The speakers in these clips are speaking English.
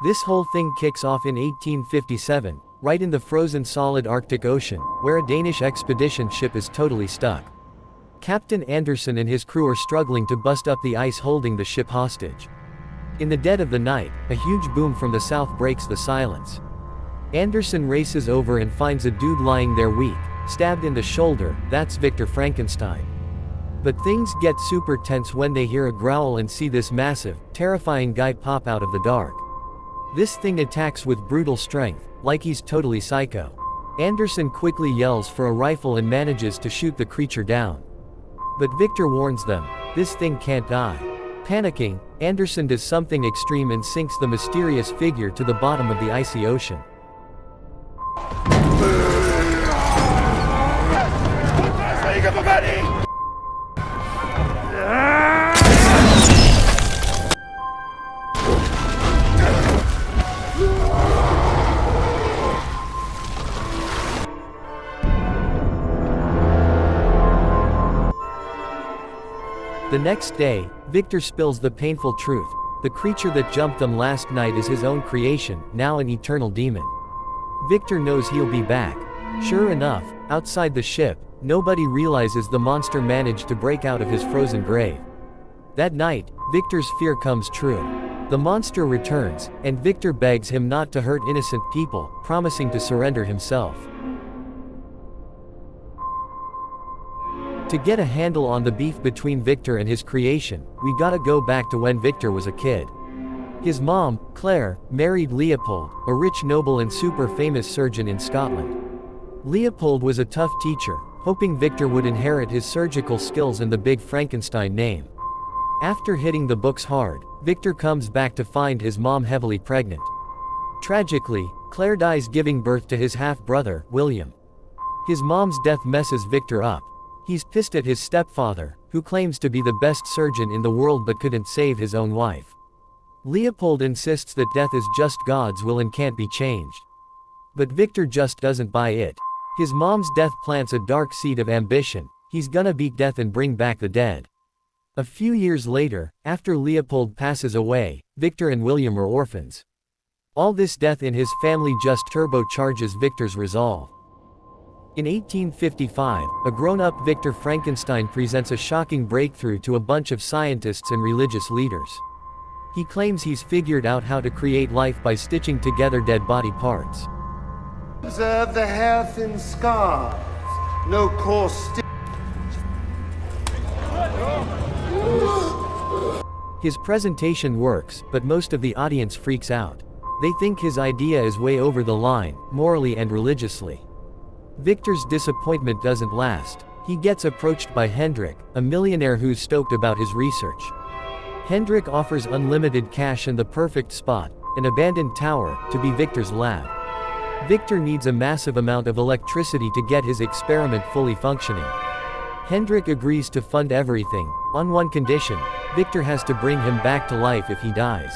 This whole thing kicks off in 1857, right in the frozen solid Arctic Ocean, where a Danish expedition ship is totally stuck. Captain Anderson and his crew are struggling to bust up the ice holding the ship hostage. In the dead of the night, a huge boom from the south breaks the silence. Anderson races over and finds a dude lying there weak, stabbed in the shoulder. That's Victor Frankenstein. But things get super tense when they hear a growl and see this massive, terrifying guy pop out of the dark. This thing attacks with brutal strength, like he's totally psycho. Anderson quickly yells for a rifle and manages to shoot the creature down. But Victor warns them, this thing can't die. Panicking, Anderson does something extreme and sinks the mysterious figure to the bottom of the icy ocean. The next day, Victor spills the painful truth. The creature that jumped them last night is his own creation, now an eternal demon. Victor knows he'll be back. Sure enough, outside the ship, nobody realizes the monster managed to break out of his frozen grave. That night, Victor's fear comes true. The monster returns, and Victor begs him not to hurt innocent people, promising to surrender himself. To get a handle on the beef between Victor and his creation, we gotta go back to when Victor was a kid. His mom, Claire, married Leopold, a rich noble and super famous surgeon in Scotland. Leopold was a tough teacher, hoping Victor would inherit his surgical skills and the big Frankenstein name. After hitting the books hard, Victor comes back to find his mom heavily pregnant. Tragically, Claire dies giving birth to his half-brother, William. His mom's death messes Victor up. He's pissed at his stepfather, who claims to be the best surgeon in the world but couldn't save his own wife. Leopold insists that death is just God's will and can't be changed. But Victor just doesn't buy it. His mom's death plants a dark seed of ambition. He's gonna beat death and bring back the dead. A few years later, after Leopold passes away, Victor and William are orphans. All this death in his family just turbocharges Victor's resolve. In 1855, a grown-up Victor Frankenstein presents a shocking breakthrough to a bunch of scientists and religious leaders. He claims he's figured out how to create life by stitching together dead body parts. Observe the hair thin scars, no coarse His presentation works, but most of the audience freaks out. They think his idea is way over the line, morally and religiously. Victor's disappointment doesn't last. He gets approached by Hendrik, a millionaire who's stoked about his research. Hendrik offers unlimited cash and the perfect spot, an abandoned tower, to be Victor's lab. Victor needs a massive amount of electricity to get his experiment fully functioning. Hendrik agrees to fund everything, on one condition: Victor has to bring him back to life if he dies.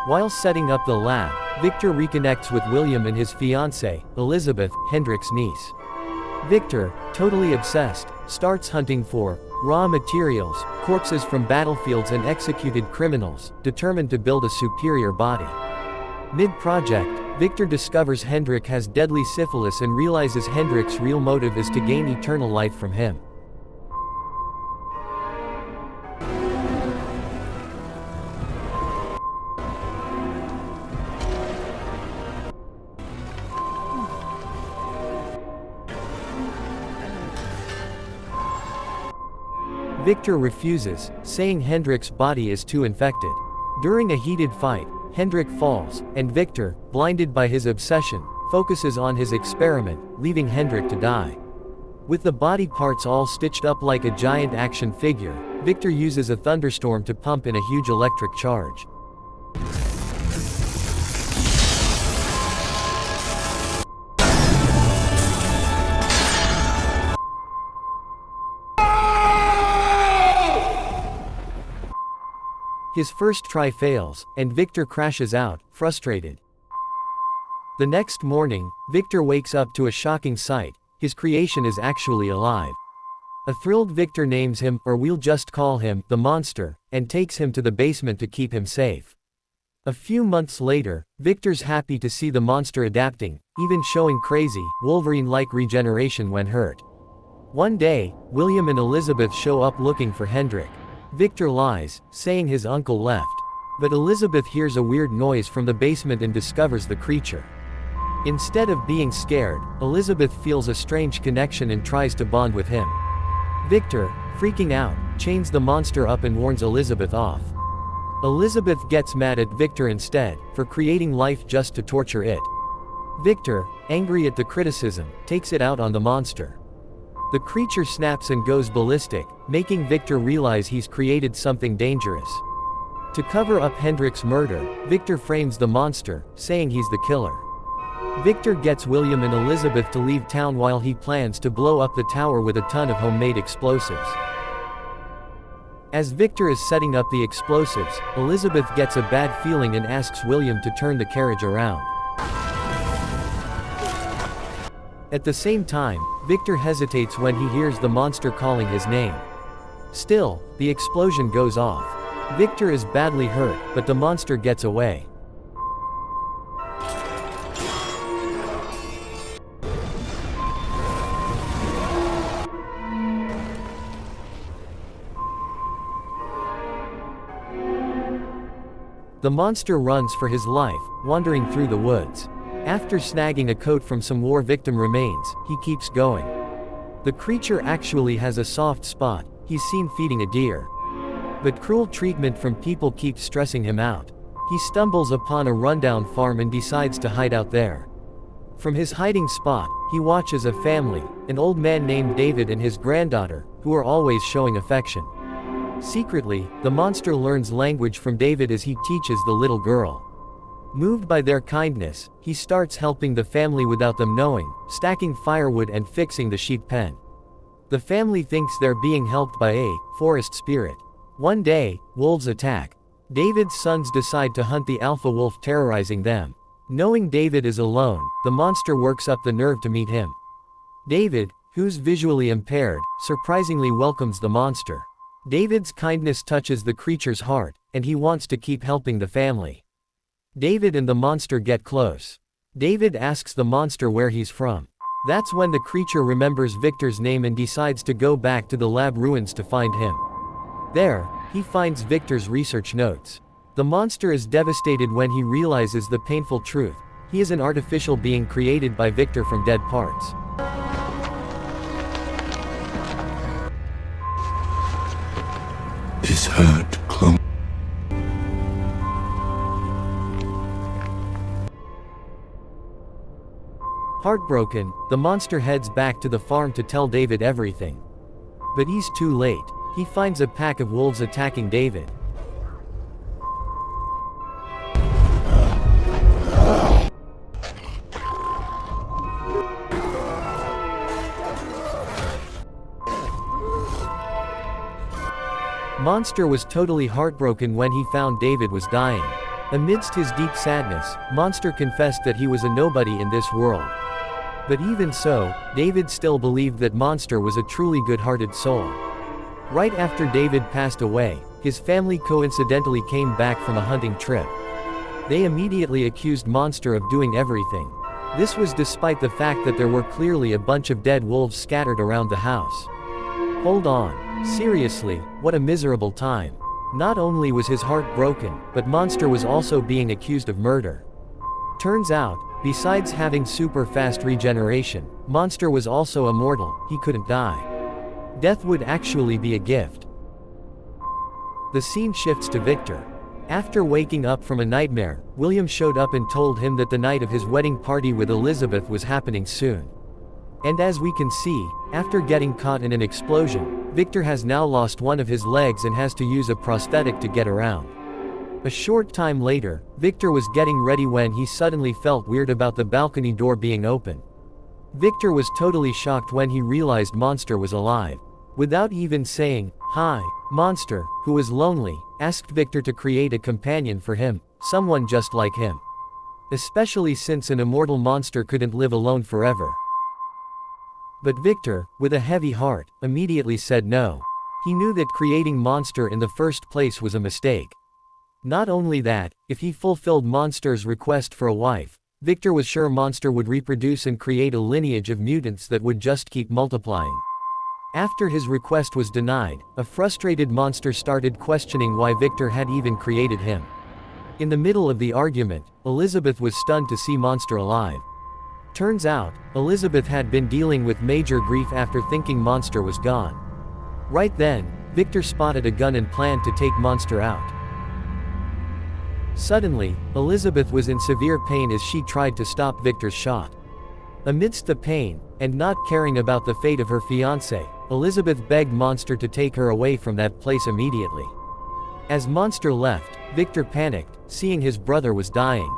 While setting up the lab, Victor reconnects with William and his fiancée, Elizabeth, Hendrik's niece. Victor, totally obsessed, starts hunting for raw materials, corpses from battlefields and executed criminals, determined to build a superior body. Mid-project, Victor discovers Hendrik has deadly syphilis and realizes Hendrik's real motive is to gain eternal life from him. Victor refuses, saying Hendrik's body is too infected. During a heated fight, Hendrik falls, and Victor, blinded by his obsession, focuses on his experiment, leaving Hendrik to die. With the body parts all stitched up like a giant action figure, Victor uses a thunderstorm to pump in a huge electric charge. His first try fails, and Victor crashes out, frustrated. The next morning, Victor wakes up to a shocking sight: his creation is actually alive. A thrilled Victor names him, or we'll just call him, the monster, and takes him to the basement to keep him safe. A few months later, Victor's happy to see the monster adapting, even showing crazy, Wolverine-like regeneration when hurt. One day, William and Elizabeth show up looking for Hendrik. Victor lies, saying his uncle left. But Elizabeth hears a weird noise from the basement and discovers the creature. Instead of being scared, Elizabeth feels a strange connection and tries to bond with him. Victor, freaking out, chains the monster up and warns Elizabeth off. Elizabeth gets mad at Victor instead, for creating life just to torture it. Victor, angry at the criticism, takes it out on the monster. The creature snaps and goes ballistic, making Victor realize he's created something dangerous. To cover up Hendrik's murder, Victor frames the monster, saying he's the killer. Victor gets William and Elizabeth to leave town while he plans to blow up the tower with a ton of homemade explosives. As Victor is setting up the explosives, Elizabeth gets a bad feeling and asks William to turn the carriage around. At the same time, Victor hesitates when he hears the monster calling his name. Still, the explosion goes off. Victor is badly hurt, but the monster gets away. The monster runs for his life, wandering through the woods. After snagging a coat from some war victim remains, he keeps going. The creature actually has a soft spot, he's seen feeding a deer. But cruel treatment from people keeps stressing him out. He stumbles upon a rundown farm and decides to hide out there. From his hiding spot, he watches a family, an old man named David and his granddaughter, who are always showing affection. Secretly, the monster learns language from David as he teaches the little girl. Moved by their kindness, he starts helping the family without them knowing, stacking firewood and fixing the sheep pen. The family thinks they're being helped by a forest spirit. One day, wolves attack. David's sons decide to hunt the alpha wolf, terrorizing them. Knowing David is alone, the monster works up the nerve to meet him. David, who's visually impaired, surprisingly welcomes the monster. David's kindness touches the creature's heart, and he wants to keep helping the family. David and the monster get close. David asks the monster where he's from. That's when the creature remembers Victor's name and decides to go back to the lab ruins to find him. There, he finds Victor's research notes. The monster is devastated when he realizes the painful truth. He is an artificial being created by Victor from dead parts. His hurt clone. Heartbroken, the monster heads back to the farm to tell David everything. But he's too late. He finds a pack of wolves attacking David. Monster was totally heartbroken when he found David was dying. Amidst his deep sadness, Monster confessed that he was a nobody in this world. But even so, David still believed that Monster was a truly good-hearted soul. Right after David passed away, his family coincidentally came back from a hunting trip. They immediately accused Monster of doing everything. This was despite the fact that there were clearly a bunch of dead wolves scattered around the house. Hold on. Seriously, what a miserable time. Not only was his heart broken, but Monster was also being accused of murder. Turns out, besides having super fast regeneration, Monster was also immortal, he couldn't die. Death would actually be a gift. The scene shifts to Victor. After waking up from a nightmare, William showed up and told him that the night of his wedding party with Elizabeth was happening soon. And as we can see, after getting caught in an explosion, Victor has now lost one of his legs and has to use a prosthetic to get around. A short time later, Victor was getting ready when he suddenly felt weird about the balcony door being open. Victor was totally shocked when he realized Monster was alive. Without even saying, "Hi," Monster, who was lonely, asked Victor to create a companion for him, someone just like him. Especially since an immortal monster couldn't live alone forever. But Victor, with a heavy heart, immediately said no. He knew that creating Monster in the first place was a mistake. Not only that, if he fulfilled Monster's request for a wife, Victor was sure Monster would reproduce and create a lineage of mutants that would just keep multiplying. After his request was denied, a frustrated Monster started questioning why Victor had even created him. In the middle of the argument, Elizabeth was stunned to see Monster alive. Turns out, Elizabeth had been dealing with major grief after thinking Monster was gone. Right then, Victor spotted a gun and planned to take Monster out. Suddenly, Elizabeth was in severe pain as she tried to stop Victor's shot. Amidst the pain, and not caring about the fate of her fiancé, Elizabeth begged Monster to take her away from that place immediately. As Monster left, Victor panicked, seeing his brother was dying.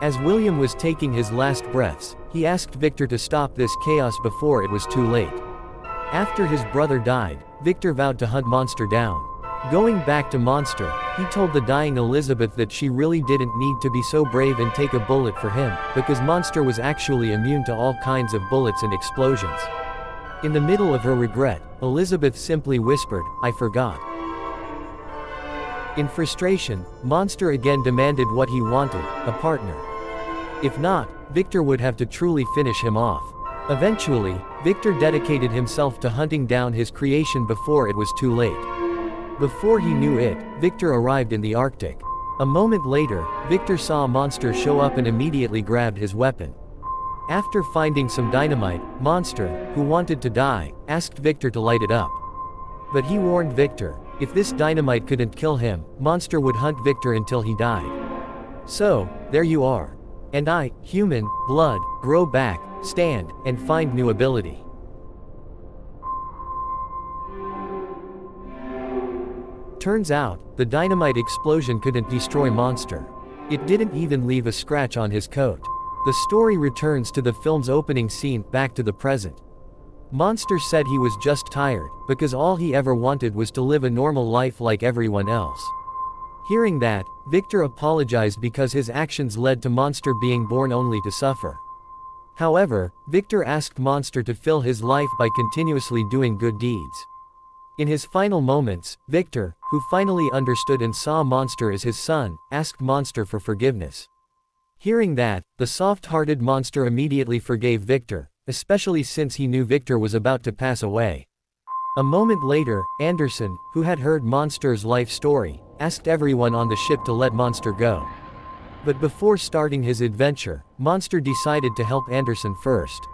As William was taking his last breaths, he asked Victor to stop this chaos before it was too late. After his brother died, Victor vowed to hunt Monster down. Going back to Monster, he told the dying Elizabeth that she really didn't need to be so brave and take a bullet for him, because Monster was actually immune to all kinds of bullets and explosions. In the middle of her regret, Elizabeth simply whispered, "I forgot." In frustration, Monster again demanded what he wanted, a partner. If not, Victor would have to truly finish him off. Eventually, Victor dedicated himself to hunting down his creation before it was too late. Before he knew it, Victor arrived in the Arctic. A moment later, Victor saw Monster show up and immediately grabbed his weapon. After finding some dynamite, Monster, who wanted to die, asked Victor to light it up. But he warned Victor, if this dynamite couldn't kill him, Monster would hunt Victor until he died. So, there you are. And I, human, blood, grow back, stand, and find new ability. Turns out, the dynamite explosion couldn't destroy Monster. It didn't even leave a scratch on his coat. The story returns to the film's opening scene, back to the present. Monster said he was just tired, because all he ever wanted was to live a normal life like everyone else. Hearing that, Victor apologized because his actions led to Monster being born only to suffer. However, Victor asked Monster to fill his life by continuously doing good deeds. In his final moments, Victor, who finally understood and saw Monster as his son, asked Monster for forgiveness. Hearing that, the soft-hearted Monster immediately forgave Victor, especially since he knew Victor was about to pass away. A moment later, Anderson, who had heard Monster's life story, asked everyone on the ship to let Monster go. But before starting his adventure, Monster decided to help Anderson first.